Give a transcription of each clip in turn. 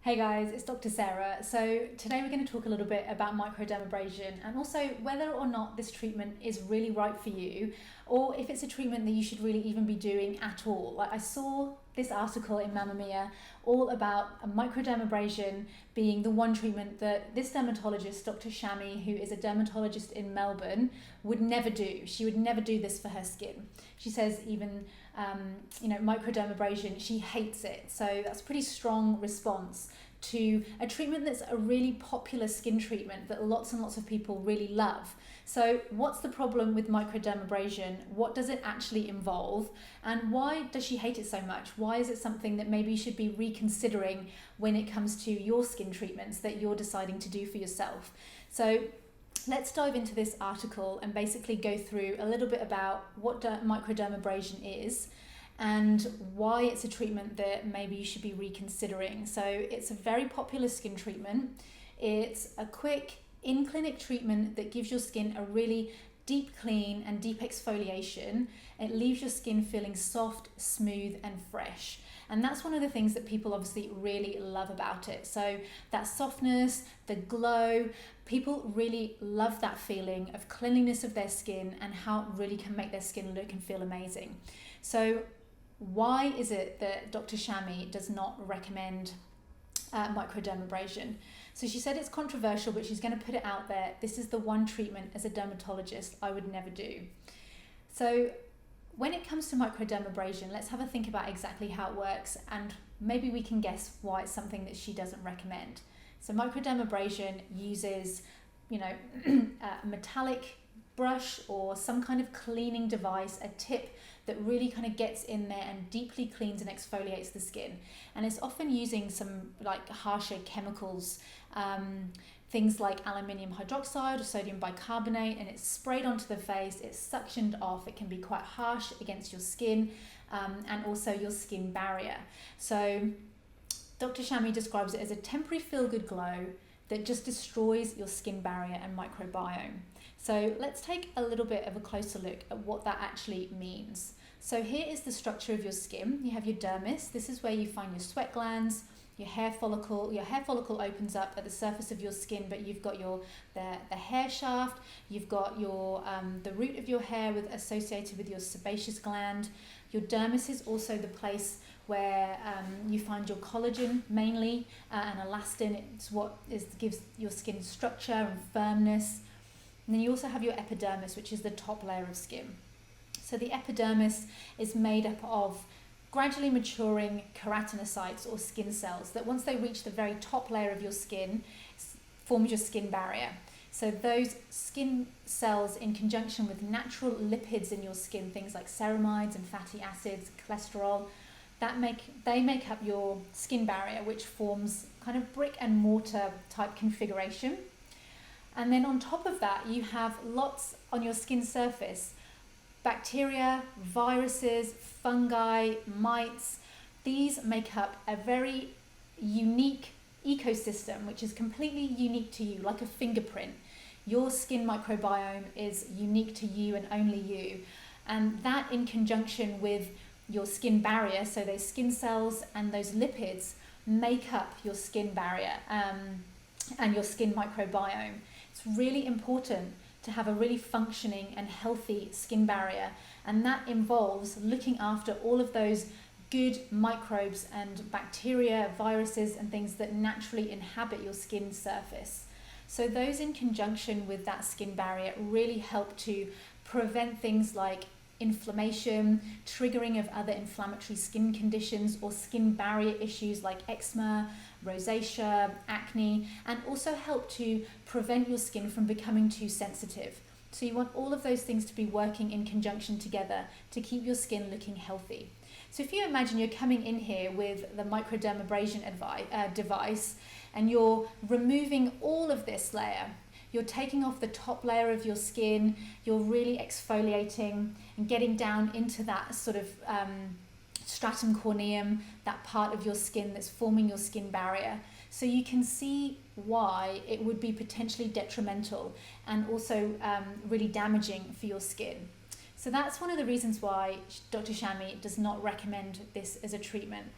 Hey guys, it's Dr. Sarah. So today we're going to talk a little bit about microdermabrasion and also whether or not this treatment is really right for you, or if it's a treatment that you should really even be doing at all. Like I saw this article in Mammamia all about microdermabrasion being the one treatment that this dermatologist, Dr. Shami, who is a dermatologist in Melbourne, would never do. She would never do this for her skin. She says even, microdermabrasion, she hates it. So that's a pretty strong response to a treatment that's a really popular skin treatment that lots and lots of people really love. So what's the problem with microdermabrasion? What does it actually involve? And why does she hate it so much? Why is it something that maybe you should be reconsidering when it comes to your skin treatments that you're deciding to do for yourself? So let's dive into this article and basically go through a little bit about what microdermabrasion is and why it's a treatment that maybe you should be reconsidering. So it's a very popular skin treatment. It's a quick in-clinic treatment that gives your skin a really deep clean and deep exfoliation. It leaves your skin feeling soft, smooth and fresh. And that's one of the things that people obviously really love about it. So that softness, the glow, people really love that feeling of cleanliness of their skin and how it really can make their skin look and feel amazing. So why is it that Dr. Shami does not recommend microdermabrasion? So she said it's controversial, but she's going to put it out there. This is the one treatment as a dermatologist I would never do. So when it comes to microdermabrasion, let's have a think about exactly how it works, and maybe we can guess why it's something that she doesn't recommend. So microdermabrasion uses, a metallic brush or some kind of cleaning device, a tip that really kind of gets in there and deeply cleans and exfoliates the skin. And it's often using some like harsher chemicals, things like aluminium hydroxide or sodium bicarbonate, and it's sprayed onto the face, it's suctioned off, it can be quite harsh against your skin and also your skin barrier. So Dr. Shami describes it as a temporary feel-good glow that just destroys your skin barrier and microbiome. So let's take a little bit of a closer look at what that actually means. So here is the structure of your skin. You have your dermis. This is where you find your sweat glands, your hair follicle. Your hair follicle opens up at the surface of your skin, but you've got the hair shaft. You've got your the root of your hair associated with your sebaceous gland. Your dermis is also the place where you find your collagen mainly and elastin. It's what gives your skin structure and firmness. And then you also have your epidermis, which is the top layer of skin. So the epidermis is made up of gradually maturing keratinocytes or skin cells that once they reach the very top layer of your skin, forms your skin barrier. So those skin cells, in conjunction with natural lipids in your skin, things like ceramides and fatty acids, cholesterol, they make up your skin barrier, which forms kind of brick and mortar type configuration. And then on top of that, you have lots on your skin surface: bacteria, viruses, fungi, mites. These make up a very unique ecosystem, which is completely unique to you, like a fingerprint. Your skin microbiome is unique to you and only you. And that, in conjunction with your skin barrier, so those skin cells and those lipids, make up your skin barrier and your skin microbiome. It's really important to have a really functioning and healthy skin barrier, and that involves looking after all of those good microbes and bacteria, viruses and things that naturally inhabit your skin surface. So those, in conjunction with that skin barrier, really help to prevent things like inflammation, triggering of other inflammatory skin conditions or skin barrier issues like eczema, rosacea, acne, and also help to prevent your skin from becoming too sensitive. So you want all of those things to be working in conjunction together to keep your skin looking healthy. So if you imagine you're coming in here with the microdermabrasion device and you're removing all of this layer, you're taking off the top layer of your skin, you're really exfoliating and getting down into that sort of stratum corneum, that part of your skin that's forming your skin barrier. So you can see why it would be potentially detrimental and also really damaging for your skin. So that's one of the reasons why Dr. Shami does not recommend this as a treatment.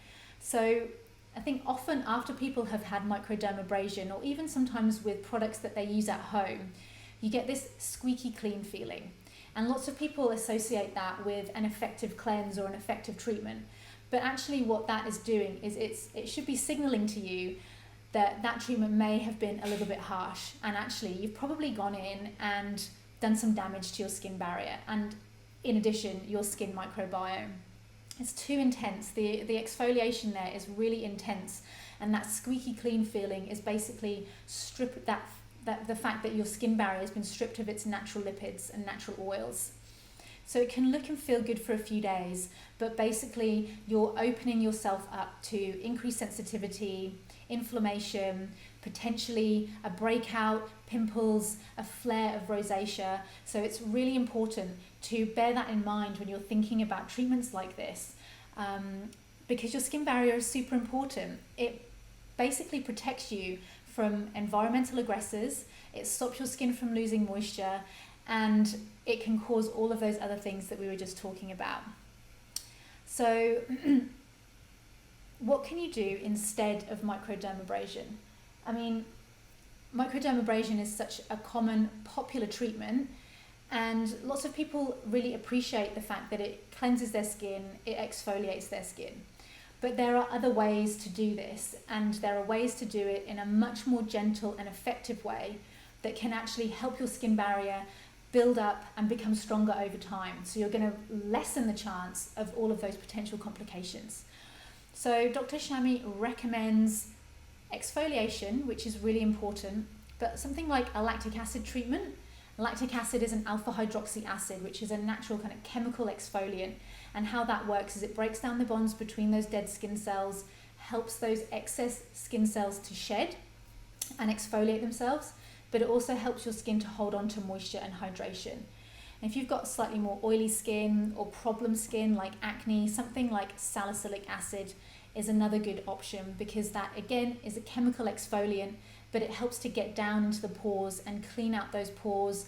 So I think often after people have had microdermabrasion, or even sometimes with products that they use at home, you get this squeaky clean feeling. And lots of people associate that with an effective cleanse or an effective treatment. But actually what that is doing is it should be signaling to you that that treatment may have been a little bit harsh, and actually you've probably gone in and done some damage to your skin barrier, and in addition your skin microbiome. It's too intense. The exfoliation there is really intense, and that squeaky clean feeling is basically the fact that your skin barrier has been stripped of its natural lipids and natural oils. So it can look and feel good for a few days, but basically you're opening yourself up to increased sensitivity, inflammation, potentially a breakout, pimples, a flare of rosacea. So it's really important to bear that in mind when you're thinking about treatments like this, because your skin barrier is super important. It basically protects you from environmental aggressors, it stops your skin from losing moisture, and it can cause all of those other things that we were just talking about. So what can you do instead of microdermabrasion? I mean, microdermabrasion is such a common, popular treatment, and lots of people really appreciate the fact that it cleanses their skin, it exfoliates their skin. But there are other ways to do this, and there are ways to do it in a much more gentle and effective way that can actually help your skin barrier build up and become stronger over time. So you're going to lessen the chance of all of those potential complications. So Dr. Shami recommends exfoliation, which is really important, but something like a lactic acid treatment. Lactic acid is an alpha hydroxy acid, which is a natural kind of chemical exfoliant. And how that works is it breaks down the bonds between those dead skin cells, helps those excess skin cells to shed and exfoliate themselves, but it also helps your skin to hold on to moisture and hydration. And if you've got slightly more oily skin or problem skin like acne, something like salicylic acid is another good option, because that again is a chemical exfoliant, but it helps to get down into the pores and clean out those pores,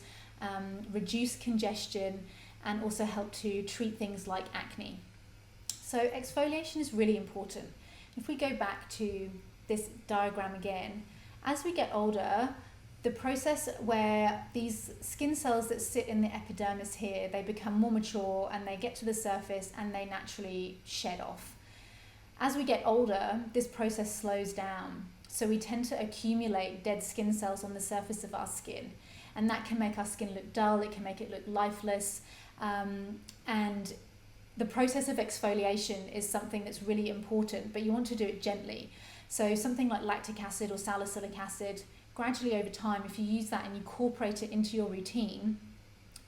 reduce congestion, and also help to treat things like acne. So exfoliation is really important. If we go back to this diagram again, as we get older, the process where these skin cells that sit in the epidermis here, they become more mature and they get to the surface and they naturally shed off. As we get older, this process slows down. So we tend to accumulate dead skin cells on the surface of our skin, and that can make our skin look dull, it can make it look lifeless, and the process of exfoliation is something that's really important, but you want to do it gently. So something like lactic acid or salicylic acid, gradually over time, if you use that and you incorporate it into your routine,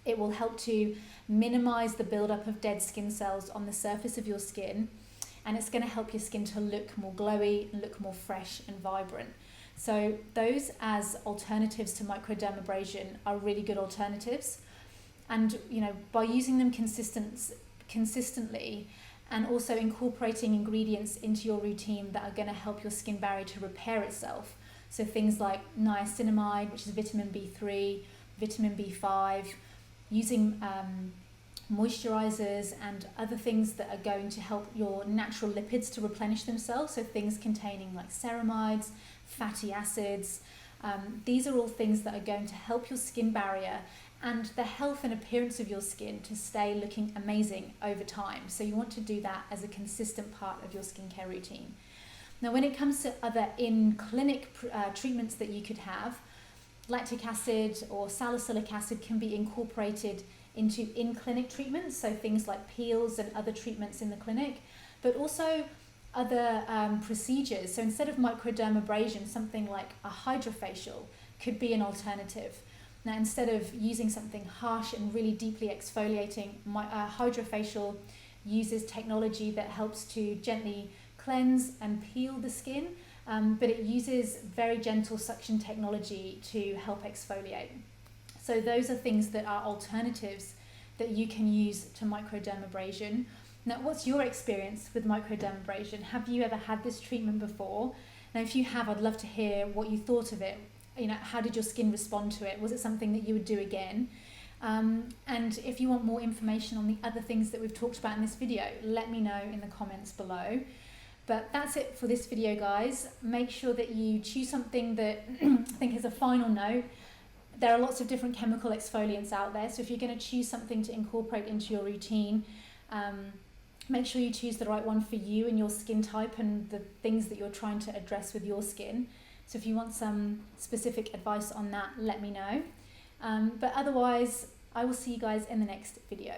it will help to minimize the buildup of dead skin cells on the surface of your skin, and it's going to help your skin to look more glowy and look more fresh and vibrant. So those as alternatives to microdermabrasion are really good alternatives. And by using them consistently and also incorporating ingredients into your routine that are going to help your skin barrier to repair itself. So things like niacinamide, which is vitamin B3, vitamin B5, using moisturizers and other things that are going to help your natural lipids to replenish themselves. So things containing like ceramides, fatty acids. These are all things that are going to help your skin barrier and the health and appearance of your skin to stay looking amazing over time. So you want to do that as a consistent part of your skincare routine. Now, when it comes to other in-clinic treatments that you could have, lactic acid or salicylic acid can be incorporated into in-clinic treatments, so things like peels and other treatments in the clinic, but also other procedures. So instead of microdermabrasion, something like a hydrofacial could be an alternative. Now, instead of using something harsh and really deeply exfoliating, hydrofacial uses technology that helps to gently cleanse and peel the skin, but it uses very gentle suction technology to help exfoliate. So those are things that are alternatives that you can use to microdermabrasion. Now, what's your experience with microdermabrasion? Have you ever had this treatment before? Now, if you have, I'd love to hear what you thought of it. How did your skin respond to it? Was it something that you would do again? And if you want more information on the other things that we've talked about in this video, let me know in the comments below. But that's it for this video, guys. Make sure that you choose something that I think as a final note, there are lots of different chemical exfoliants out there. So if you're going to choose something to incorporate into your routine, make sure you choose the right one for you and your skin type and the things that you're trying to address with your skin. So if you want some specific advice on that, let me know. But otherwise, I will see you guys in the next video.